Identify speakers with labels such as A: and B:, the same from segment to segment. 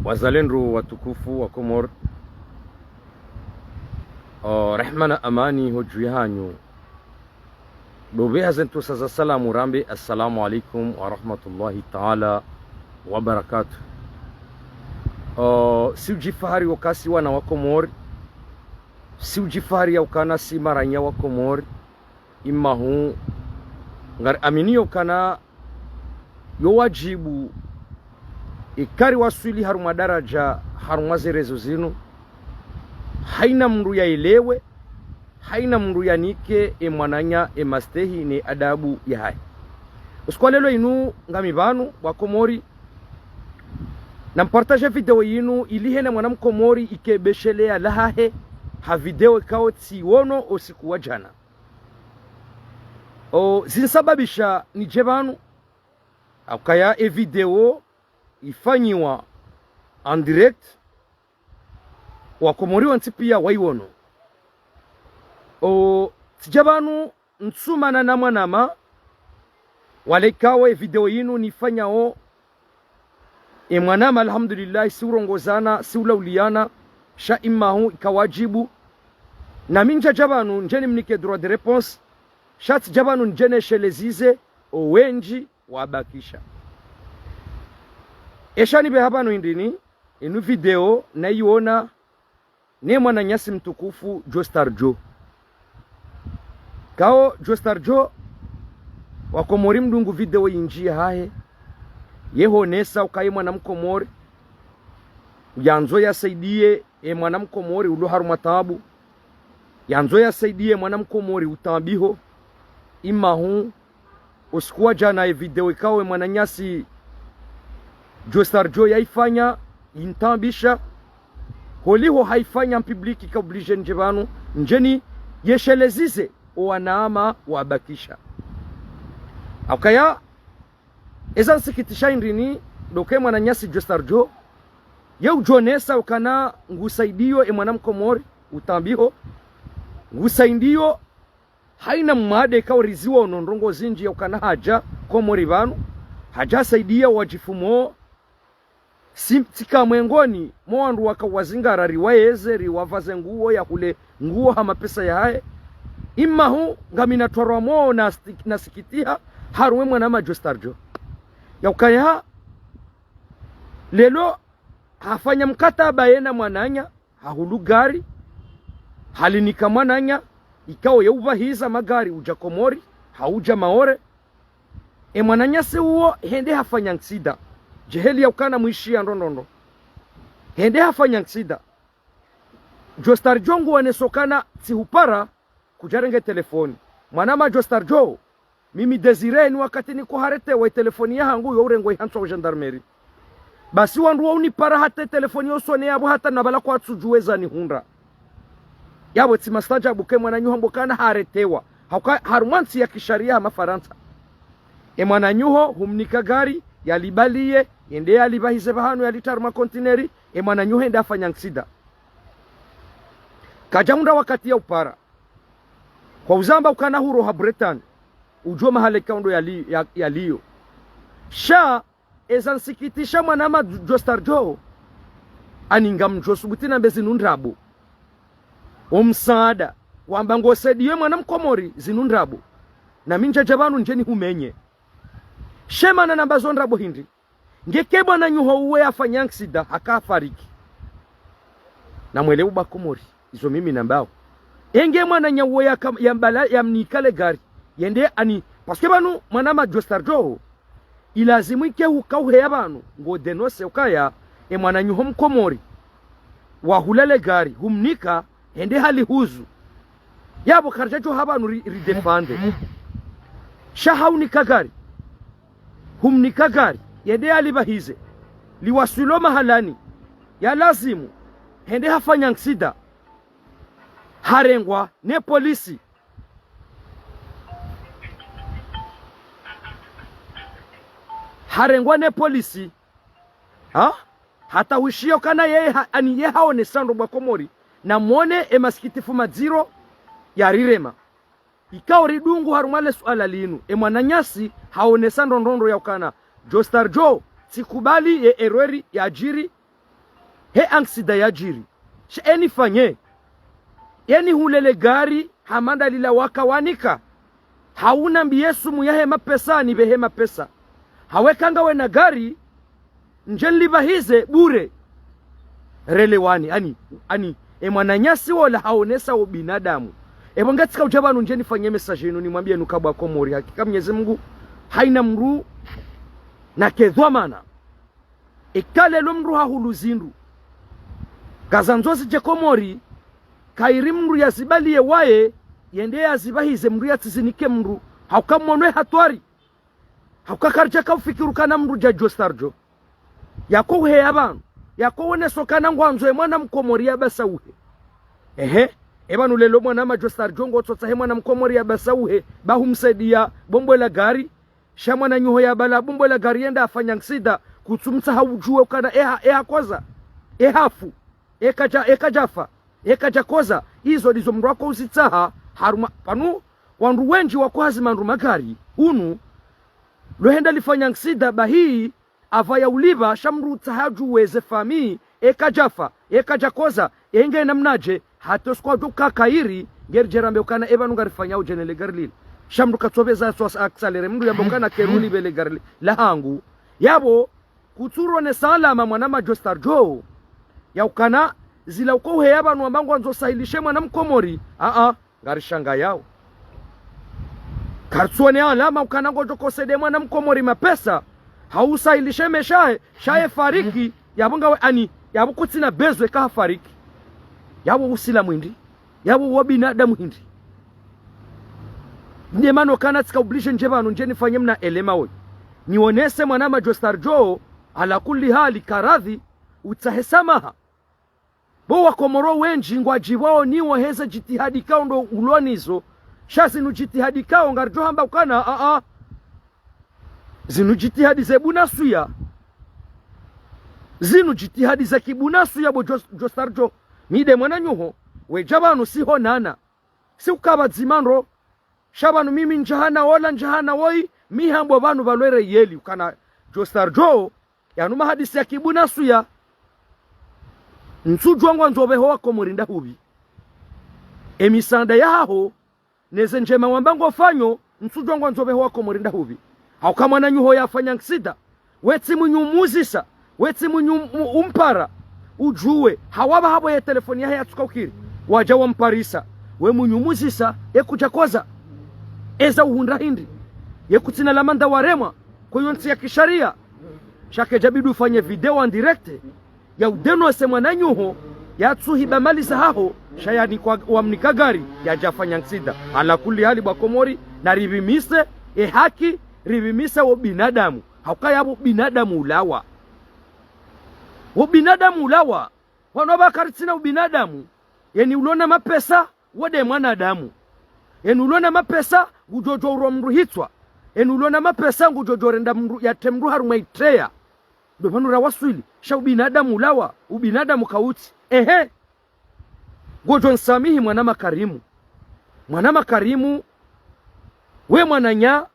A: wazalendo watukufu wa Komor, rehma na amani hojui hanyu dobe hazentu sasa. Salamu rambe, assalamu alaikum wa rahmatullahi ta'ala wa barakatuh. Si ujifahari wakasi wana wa Komor, si ujifahari ya ukana si maranya wa Komor, imahu ngar aminio kana yo wajibu ikari waswili haruma daraja haruma zerezo zinu, haina mndu ya elewe, haina mndu ya nike mwananya mastehi ni adabu ya hai. Uskwalelo inu ngami banu wa Komori na mpartaje video yinu ilihene mwana mkomori ikebeshelea lahahe ha video kao tsiwono usiku wa jana. Zinsababisha ni jebanu akaya video ifanyiwa en direct wa Komori wanti pia waiwono. Tijabanu nsumana nama walekawe video yinu nifanyao mwanama alhamdulillah siurongozana siulauliana sha imahu ikawajibu na minja jabanu njeni mnike droit de réponse shat jabanu njene shelezize owenji wabakisha eshani be habanu indini inu video na iona ne mwana nyasi mtukufu Joestar Joe kao Joestar Joe wa Komori mdungu video injia hae yeho nesa ukaye mwana mkomori yanzo ya saidie mwana mkomori ulu haruma tabu, yanzo ya saidie mwana mkomori utabiho imahu usikuwa jana video ikawe mwana nyasi Joestar Joe yaifanya intambisha holiho haifanya mpubliki ka oblige njebanu njeni yeshelezize wanaama wabakisha akaya eza nsikitisha indini doke mwana nyasi Joestar Joe yeu jonesa ukana ngusaidio mwana mkomori utambiho ngusaidio haina mmade ka riziwa onondrongo zinji ya ukana haja Komori banu haja saidia wajifumo tika mwengoni mwandu wakawazingara riwaeze riwavaze nguo ya kule nguo hama pesa ya hae imahu ngamina twarwa mo na sikitiha haruwe mwana Joestar Joe ya ukaya lelo hafanya mkataba yena mwananya hahulu gari halinika mwananya ikao ya uvahiza magari uja Komori hauja maore mwananya se uo hende hafanya nsida jeheli ya ukana muishia ndondondo hende hafanya nsida Joestar Joe ngu wanesokana sihupara kujarenge telefoni mwanama Joestar Joe mimi Desire ni wakati ni kuharete wa telefoni ya hangu yourengwa ihanswa wa gendarmeri basi wandu wa unipara hata telefoni yosone yabo hata nabala kwa tsujuweza ni hundra yabo timastaja buke mwananyuho mbokana haretewa harumansi ya kisharia hama Faransa mwananyuho humnika gari yalibaliye yende yalibahize bahanu yalitaruma kontineri mwananyuho ende afanya nsida kajamunda wakati ya upara kwa uzamba ukana huro ha Bretan ujua mahale kaundo yaliyo sha ezansikitisha mwanama Joestar Joe aninga mjosubutina mbezi nundrabu omsaada wamba ngosediye mwana mkomori zinundrabu na minja jabanu njeni humenye shema na namba zondrabu hindi ngekebwa na nyuho uwe afanya nsida hakafariki na mwele uba Komori izo mimi nambao enge mwana nyawe ya mbala ya mnikale gari yende ani paske banu mwanama Joestar Joe ilazimu ike hukauhe yabanu ngo denose ukaya mwana nyuho mkomori wahulele gari humnika hende hali huzu yabo karjajo habanu ridefande shahaunika gari humnika gari yende alibahize liwasilo mahalani ya lazimu hende hafanya nsida harengwa ne polisi harengwa ne polisi hata wishio kana yeye ani ye haone sando bwa Komori na mwone emaskitifu madziro ya rirema ikao ridungu harumale suala linu mwananyasi haone sando ndondo ya ukana Joestar Joe sikubali ye errori ya ajiri he angsida ya jiri eni fanye yani hulele gari hamanda lila wakawanika hauna mbiyesu muyahe mapesa ni behe mapesa hawekanga we na gari njeli bahize bure relewani ani mwananyasi wala haonesa ubinadamu bongatika ujabanu njeni fanye message yenu nimwambie nukabwa Komori hakika Mwenyezi Mungu haina mru na kedhwa mana ikale lo mru hahuluzindu kazanzozi je Komori kairi mru ya zibali ye wae yende ya zibahize mru ya tizinike mru haukammonwe hatwari haukakarja kaufikiru kana mru ja jostarjo yako uhe yabanu yako wone sokana ngwanzo mwana Mkomori ya basa uhe ebanu lelo mwana majostarjo ngototsa he mwana Mkomori ya basa uhe bahumsaidia bombo la gari shamwana nyuho ya bala bombo la gari yenda afanya nsida kutsumtsa haujue kana eha koza ehafu ekajafa ekajakoza hizo ndizo mndu wako usitsaha haruma panu wandu wenji wako hazimandu magari unu lohenda lifanya nsida bahii avaya uliva shamru tahaju weze fami ekajafa ekajakoza enge namnaje hato skwadu kakairi gerjerambe ukana ebanu ngarifanya ujenele garlil shamru katsobeza so aksalere mndu yambokana keruli bele garli lahangu yabo kuturo ne salama mwana majostarjo ya ukana zila uko heyaba nuambangu anzo sahilishe mwana Mkomori garishanga yao kartsuone alama ukana ngojo kosede mwana Mkomori mapesa hausahilishe meshae shaye fariki yabunga we ani yabu kutina bezwe kaha fariki yabu usila mwindi yabu wabinadamu hindi ndiye mano kana tika oblige njebanu njeni fanye mna elema we nionese mwana majostarjo ala kulli hali karadhi utahesamaha bo wakomoro wenji ngwaji wao niwo heza jitihadi kao ndo ulonizo shasi nu jitihadi kao ngarjo hamba ukana zinu jitihadi ze bunasuya zinu jitihadi za kibunasuya bo jostarjo mide mwana nyuho wejabanu siho nana si ukaba zimandro shabanu mimi njahana wala njahana woi mihambo banu balwere yeli ukana jostarjo yanuma hadisi ya kibunasuya nsujwangwa nzobeho wa Komori ndahubi emisanda yaho neze njema wambango fanyo nsujwangwa nzobeho wa Komori ndahubi haukama na nyuho yafanya nsida weti munyumuzisa weti umpara ujue hawaba habo ya telefoni yahe yatukawkiri waja wa mparisa we munyumuzisa yekuja koza eza uhundra hindi yekutina lamanda warema kwa yonsi ya kisharia shake jabidu ufanye video en direct ya udeno ase mwana nyuho ya tsuhiba mali zahaho shayani kwa wamnika gari ya jafanya nsida ala kuli hali bwa Komori na rivimise haki rivimise wa binadamu haukaya bu binadamu ulawa ubinadamu ulawa wanoba karitina ubinadamu yani ulona mapesa wade mwanadamu yani ulona mapesa ngujojo uromru hitwa yani ulona mapesa ngujojo renda mru ya temru haruma itrea ndo panura waswili sha ubinadamu ulawa ubinadamu kauti ngojo nsamihi mwanama karimu we mwananya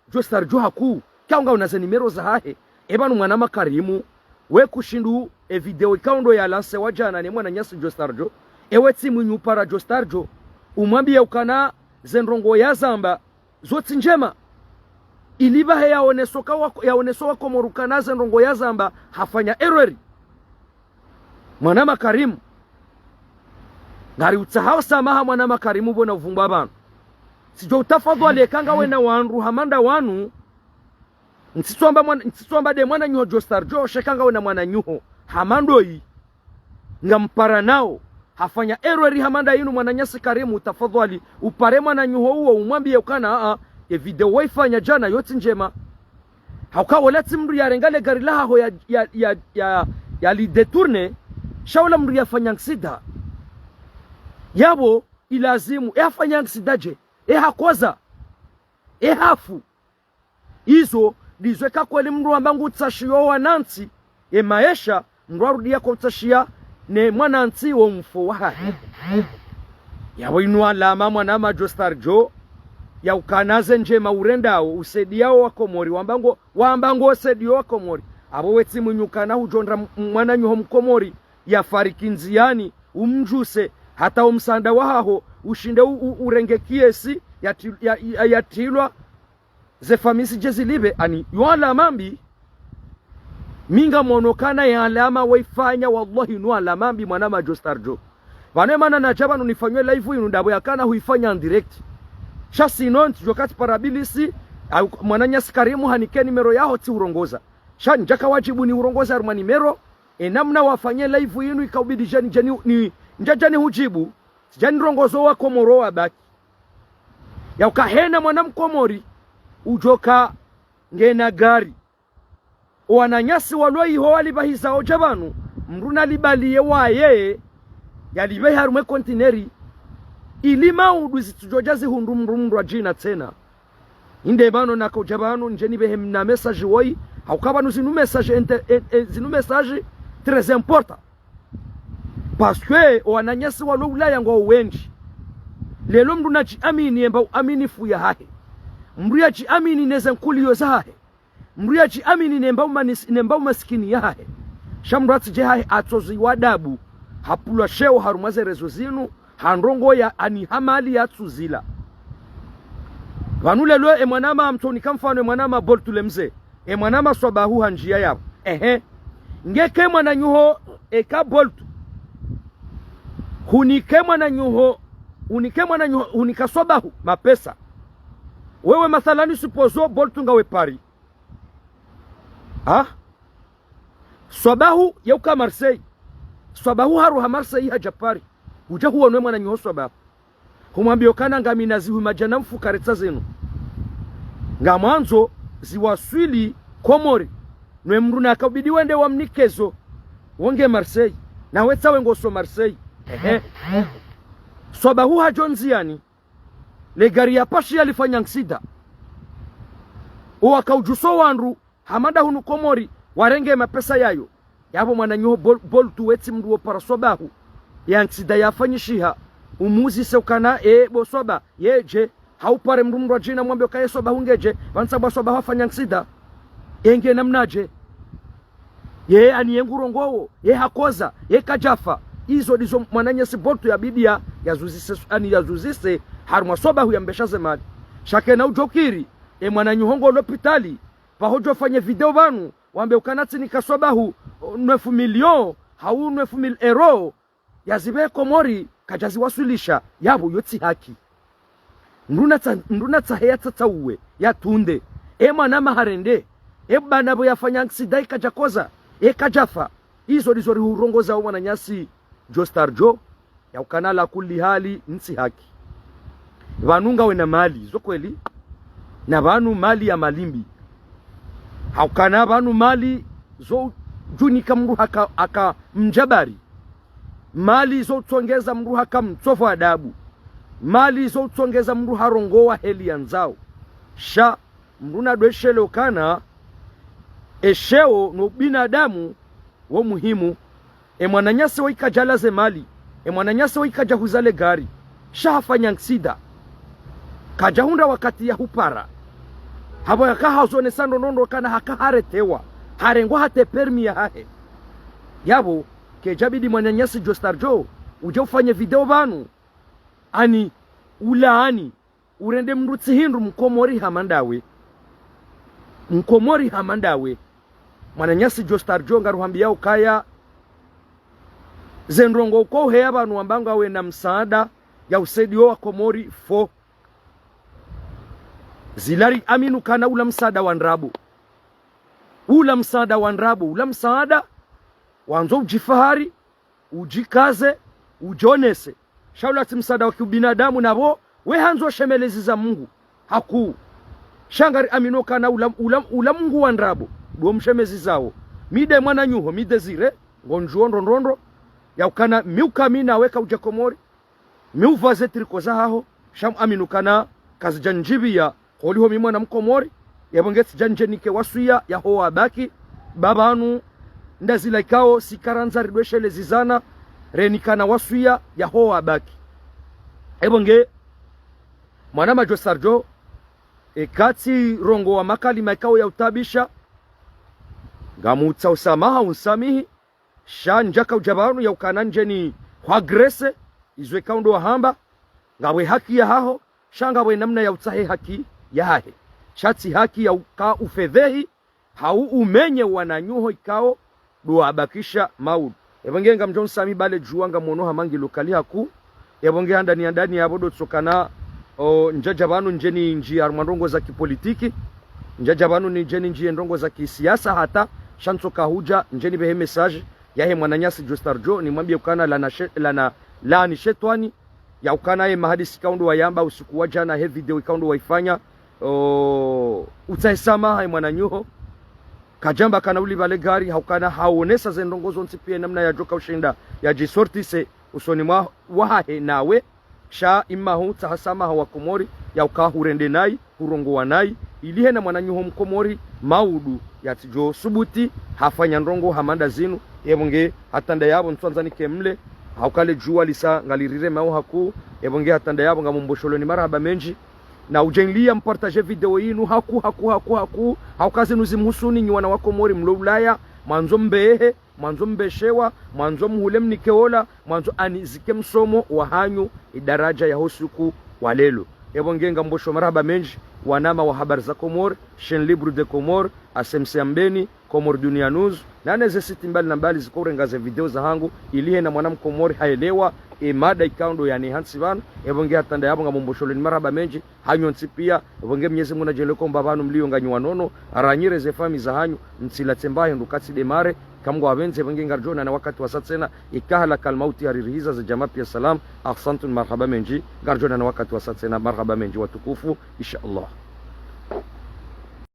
A: jostarjo haku kaunga unaze nimero za hahe ebanu mwanama karimu we kushindu video ikaundo ya lance wajana ne mwananya si jostarjo ewe timu nyupara jostarjo umwambie ukana zenrongo ya zamba zoti njema iliba he yaoneso wako morukana zenrongo ya zamba hafanya errori mwanama karimu ngari utsahao samaha mwanama karimu bona uvumba banu sijo utafadhali ekanga wena wanru hamanda wanu nsitsomba de mwana nyuho jostarjo shekanga wena mwana nyuho hamandoi ngampara nao hafanya errori hamanda yinu mwana nyasi karimu utafadhali upare mwana nyuho uo umwambie ukana video waifanya jana yote njema haukawa leti mru ya rengale gari laho ya li detourne shawala mru ya fanya nsida yabo ilazimu fanya nsida je hakoza hafu hizo dizweka kweli mru ambangu utashiyo wa nanti maesha mru arudia kwa utashia ne mwana nanti wa mfo waha yabo inu alama mwana majostarjo ya ukanaze njema urendao usediao wa Komori wambango usediao wa Komori abo weti munyukana hujondra mwana nyuho Mkomori ya fariki nziani umjuse hata umsanda waho ushinde urengekiesi yatilwa ze famisi jezilibe ani yuala mambi minga monokana ya alama waifanya wallahi nu alamambi mwanama Jostarjo vane mana na jaba nunifanywe live inu ndabo yakana huifanya en direct shasi nonti jokati parabilisi mwananya sikarimu hanike nimero yaho ti urongoza sha njaka wajibu ni urongoza aruma nimero namna wafanye live inu ikaubidi jani njajani hujibu jani rongozo wa Komoro wa baki ya ukahena mwanamkomori ujoka ngena gari wananyasi waloi ho walibahiza ojabanu mruna libaliye waye yalibe harume kontineri ilima uduzi tujojazi hundu mrumrwa jina tena inde bano nako jabanu njeni behem na message woi haukabanu zinu message très important parce que wananyasi waloi ulaya ngo wenji lelo mndu na amini emba amini fuya hahe mndu ya amini neza nkuliyo zahe mruya chi amini nemba umasikini yahe shamrati je hahe atozi wadabu hapulwa sheo harumaze rezo zinu handrongo ya ani hamali ya tuzila vanule lo mwanama mtoni kamfano mwanama boltule mze mwanama swabahu hanjia yao ngeke mwana nyuho eka boltu hunike mwana nyuho hunika swabahu mapesa wewe mathalani supozo boltu ngawe pari swabahu yauka Marseille swabahu haruha Marseille hajapari uja huwa nwe mwana nyuho swabahu humwambio kana ngaminazi humajana mfukaretsa zenu nga mwanzo ziwaswili Komori nwe mruna akabidi wende wa mnikezo wonge Marseille na wetsa wengoso Marseille swabahu hajonziani le gari ya pashi yalifanya nsida wakaujuso wanru hamada hunu Komori warenge mapesa yayo yabo mwana nyuho bol tuweti mruo para swabahu ya nsida yafanyishiha umuzi seukana bosoba yeje haupare mrumrwa jina mwambio kaye swabahu ngeje vansaba swabahu afanya nsida enge namnaje aniyengurongowo hakoza kajafa izo dizo mwananyasi boltu ya bidia yazuzise harumwa swabahu ya mbesha zemali shake na ujokiri mwananyuhongo lopitali pahojo fanye video banu wambe ukanati nikaswabahu 9 milion hau 9,000 euro yazibe Komori kajazi wasulisha yabo yoti haki nduna taheya tatauwe ya tunde mwana maharende bana bo yafanya aksidai kajakoza kajafa izo dizori urongoza wa mwananyasi Jostarjo ya ukanala kulli hali nsi haki vanunga wena mali zo kweli na vanu mali ya malimbi haukana vanu mali zo junika mru haka mjabari mali zo tsongeza mru haka mtsofu adabu mali zo tsongeza mru harongowa heli yanzao sha mru na dweshele ukana esheo no binadamu wo muhimu mwananyasi wa ikajalaze mali mwananyasi wa ikajahuzale gari sha hafanya nsida kajahunda wakati ya hupara habo yakaha zone sando nondo kana hakaharetewa harengwa hate permi ya hahe yabo kejabidi mwananyasi Jostarjo uje ufanye video banu ani ulaani urende mrutsi hindu mkomori hamandawe mwananyasi Jostarjo ngaruhambia ukaya zenrongo uko heya banu wambanga we na msaada ya usaidio wa Komori 4 zilari aminu kana ula msaada wa nrabu ula msaada wanzo ujifahari ujikaze ujonese shaula msaada wa kibinadamu nabo we hanzo shemelezi za Mungu haku shangari aminu kana ula Mungu wa nrabu duo mshemezi zao mide mwana nyuho mide zire ngonjuondo nrondo ya ukana miuka mina weka uja Komori miuvaze triko za haho sham aminu kana kazi janjibia holiho mimwana mkomori yabongeti janjenike wasuya ya hoa baki babanu ndazila ikao sikaranza ridweshele zizana renikana wasuya ya hoa baki ebonge mwanama Jostarjo kati rongo wa makali maikao ya utabisha gamutsa usamaha unsamihi sha njaka ujabanu ya ukana njeni kwa grese izwe kaundo wa hamba ngawe haki ya haho shangawe namna ya utahe haki ya hahe shati haki ya uka ufedhehi hau umenye wananyuho ikao duwa abakisha maudu ebongenga mjon sami bale juanga mono hamangi lokali haku ebonge ndani ya bodo tsokana njajabanu njeni nji armandongo za kipolitiki njajabanu ni njeni nji ndongo za kisiasa hata shantoka huja njeni behe message yahe mwananyasi Jostarjo ni mwambie ukana la ni shetwani ya ukana ye mahadisi kaundo wa yamba usiku wa jana he video kaundo waifanya utaisama hai mwananyuho kajamba kana uli vale gari haukana haonesa zendongozo ntipie namna ya joka ushinda ya jisortise usoni mwa wahe nawe sha imahu tahasama hawa Komori ya ukahurende nai hurongo wanai ilihe na mwananyuho mkomori maudu ya tijo subuti hafanya ndongo hamanda zinu ebonge hatanda yabo ntwanzani kemle haukale jua lisa ngalirire mao haku ebonge hatanda yabo ngamombosholo ni marhaba menji na ujenlia mpartage video yinu haku haukaze nuzimhusuni nyi wana wa Komori mlo Ulaya mwanzo mbehe mwanzo mbeshewa mwanzo mhule mnikeola mwanzo anizike msomo wa hanyu idaraja ya hosuku walelo ebonge ngambosho marhaba menji wanama wa habari za Komori chaîne libre de Komori asemse ambeni Komori Dunia News na neze siti mbali na mbali zikorengaze video za hangu ilihe na mwanam Komori haelewa mada ikaundo yani hansivan ebonge hatanda yabo ngamombosho ni marhaba menji hanyu nsipia ebonge Mwenyezi Mungu najeleko mbabanu mlio nganywa nono aranyire ze fami za hanyu mtsila tembaye ndukati demare kamgo abenze ebonge ngarjona na wakati wasatsena ikahala kalmauti haririhiza za jamaa pia salam ahsantun marhaba menji ngarjona na wakati wasatsena marhaba menji watukufu insha Allah.